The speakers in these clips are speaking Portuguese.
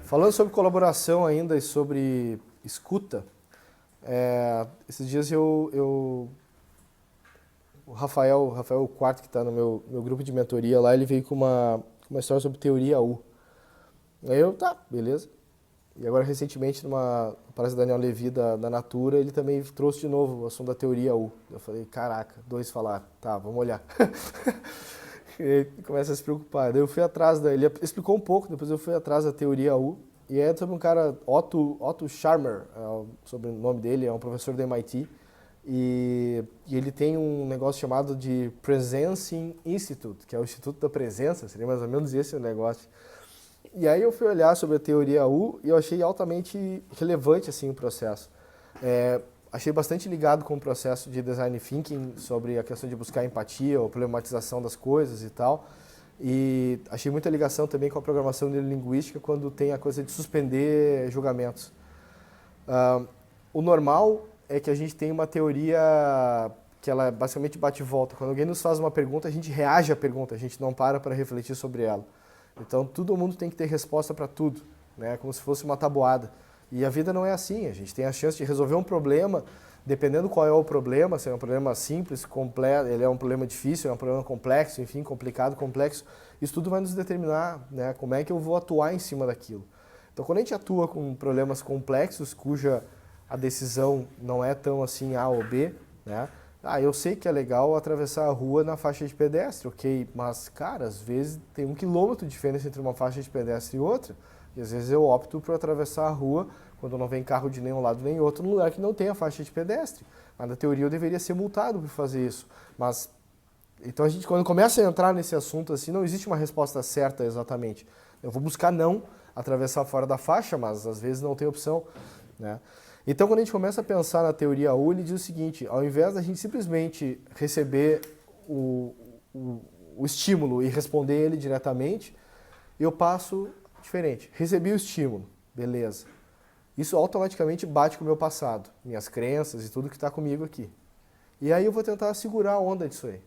Falando sobre colaboração ainda e sobre escuta, esses dias o Rafael Quarto, que está no meu grupo de mentoria lá, ele veio com uma história sobre teoria U. Aí tá, beleza. E agora, recentemente, numa palestra do Daniel Levy da Natura, ele também trouxe de novo o assunto da teoria U. Eu falei, caraca, dois falaram. Tá, vamos olhar. E ele começa a se preocupar. Daí eu fui atrás ele explicou um pouco, depois eu fui atrás da teoria U. E é sobre um cara, Otto Scharmer, sobre o nome dele, é um professor do MIT. E ele tem um negócio chamado de Presencing Institute, que é o Instituto da Presença, seria mais ou menos esse o negócio. E aí eu fui olhar sobre a teoria U e eu achei altamente relevante assim, o processo. Achei bastante ligado com o processo de design thinking, sobre a questão de buscar empatia ou problematização das coisas e tal. E achei muita ligação também com a programação neurolinguística quando tem a coisa de suspender julgamentos. O normal é que a gente tem uma teoria que ela basicamente bate e volta. Quando alguém nos faz uma pergunta, a gente reage à pergunta, a gente não para refletir sobre ela. Então, todo mundo tem que ter resposta para tudo, né? Como se fosse uma tabuada. E a vida não é assim, a gente tem a chance de resolver um problema, dependendo qual é o problema, se é um problema simples, completo, ele é um problema difícil, é um problema complexo, enfim, complicado, complexo, isso tudo vai nos determinar, né, como é que eu vou atuar em cima daquilo. Então, quando a gente atua com problemas complexos, cuja a decisão não é tão assim A ou B, né, eu sei que é legal atravessar a rua na faixa de pedestre, ok, mas, cara, às vezes tem 1 quilômetro de diferença entre uma faixa de pedestre e outra, e às vezes eu opto por atravessar a rua quando não vem carro de nenhum lado nem outro, num lugar que não tem a faixa de pedestre. Mas na teoria eu deveria ser multado por fazer isso. Mas então a gente, quando começa a entrar nesse assunto assim, não existe uma resposta certa exatamente. Eu vou buscar não atravessar fora da faixa, mas às vezes não tem opção, né? Então, quando a gente começa a pensar na teoria U, ele diz o seguinte: ao invés da gente simplesmente receber o estímulo e responder ele diretamente, eu passo diferente. Recebi o estímulo, beleza. Isso automaticamente bate com o meu passado, minhas crenças e tudo que está comigo aqui. E aí eu vou tentar segurar a onda disso aí.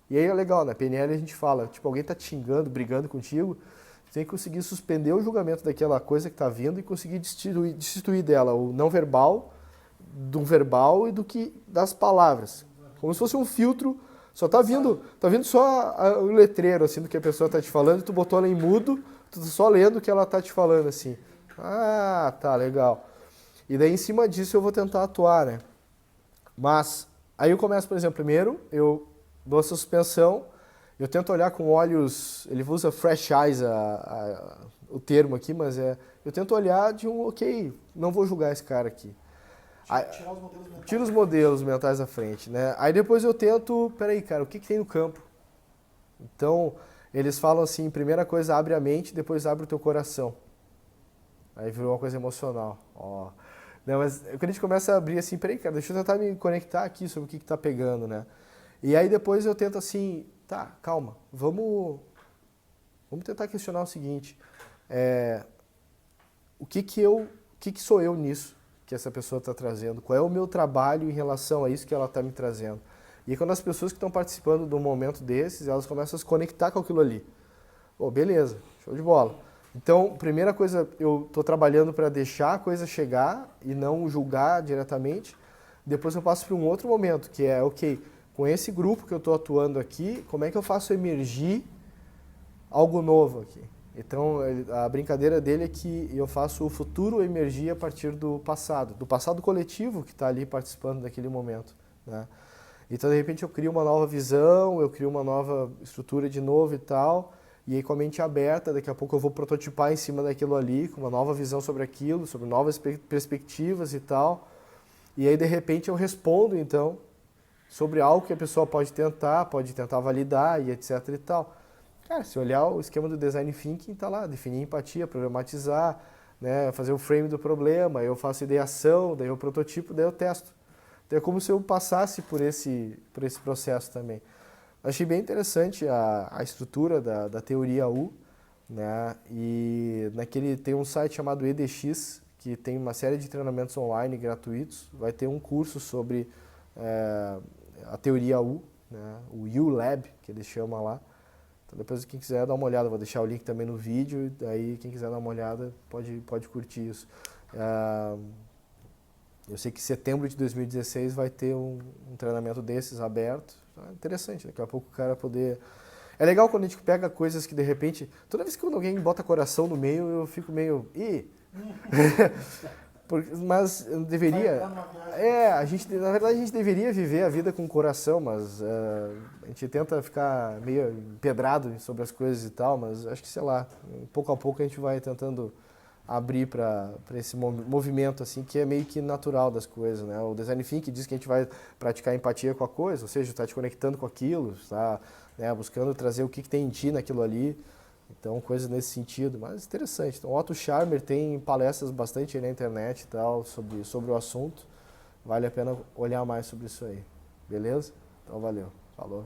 E aí é legal, na PNL a gente fala, tipo, alguém está te xingando, brigando contigo, você tem que conseguir suspender o julgamento daquela coisa que está vindo e conseguir destituir dela o não verbal, do verbal e das palavras. Como se fosse um filtro, só tá vindo só o letreiro assim do que a pessoa está te falando, e tu botou ela em mudo, tu tá só lendo o que ela está te falando assim. Ah, tá, legal. E daí em cima disso eu vou tentar atuar, né? Mas aí eu começo, por exemplo, primeiro eu dou a suspensão, eu tento olhar com olhos, ele usa fresh eyes o termo aqui, mas eu tento olhar de ok, não vou julgar esse cara aqui. Tirar os modelos mentais. Tira os modelos mentais à frente, né? Aí depois eu tento, peraí, cara, o que tem no campo? Então, eles falam assim, primeira coisa, abre a mente, depois abre o teu coração. Aí virou uma coisa emocional. Ó. Não, mas quando a gente começa a abrir assim, peraí, cara, deixa eu tentar me conectar aqui sobre o que tá pegando, né? E aí depois eu tento assim, tá, calma, vamos tentar questionar o seguinte, o que sou eu nisso que essa pessoa está trazendo? Qual é o meu trabalho em relação a isso que ela está me trazendo? E quando as pessoas que estão participando de um momento desses, elas começam a se conectar com aquilo ali. Pô, beleza, show de bola. Então, primeira coisa, eu estou trabalhando para deixar a coisa chegar e não julgar diretamente. Depois eu passo para um outro momento, que é, ok, com esse grupo que eu estou atuando aqui, como é que eu faço emergir algo novo aqui? Então, a brincadeira dele é que eu faço o futuro emergir a partir do passado coletivo que está ali participando daquele momento, né? Então, de repente, eu crio uma nova visão, eu crio uma nova estrutura de novo e tal, e aí com a mente aberta, daqui a pouco eu vou prototipar em cima daquilo ali, com uma nova visão sobre aquilo, sobre novas perspectivas e tal, e aí, de repente, eu respondo, então, sobre algo que a pessoa pode tentar validar e etc e tal. Cara, se olhar o esquema do design thinking, tá lá, definir empatia, problematizar, né, fazer o frame do problema, eu faço ideação, daí eu prototipo, daí eu testo. Então é como se eu passasse por esse processo também. Achei bem interessante a estrutura da teoria U, né, e tem um site chamado EDX, que tem uma série de treinamentos online gratuitos, vai ter um curso sobre a teoria U, né, o U Lab, que eles chamam lá. Então depois quem quiser dar uma olhada, vou deixar o link também no vídeo, daí quem quiser dar uma olhada pode curtir isso. Eu sei que em setembro de 2016 vai ter um treinamento desses aberto. É interessante, daqui a pouco o cara poder... É legal quando a gente pega coisas que de repente... Toda vez que alguém bota coração no meio, eu fico meio... Ih! Mas eu deveria... na verdade a gente deveria viver a vida com coração, mas a gente tenta ficar meio empedrado sobre as coisas e tal, mas acho que, sei lá, pouco a pouco a gente vai tentando abrir para esse movimento assim que é meio que natural das coisas, né? O Design Thinking diz que a gente vai praticar empatia com a coisa, ou seja, está te conectando com aquilo, está, né, buscando trazer o que tem em ti naquilo ali. Então, coisas nesse sentido, mas interessante. Então, Otto Scharmer tem palestras bastante aí na internet e tal sobre o assunto. Vale a pena olhar mais sobre isso aí. Beleza? Então, valeu. Falou.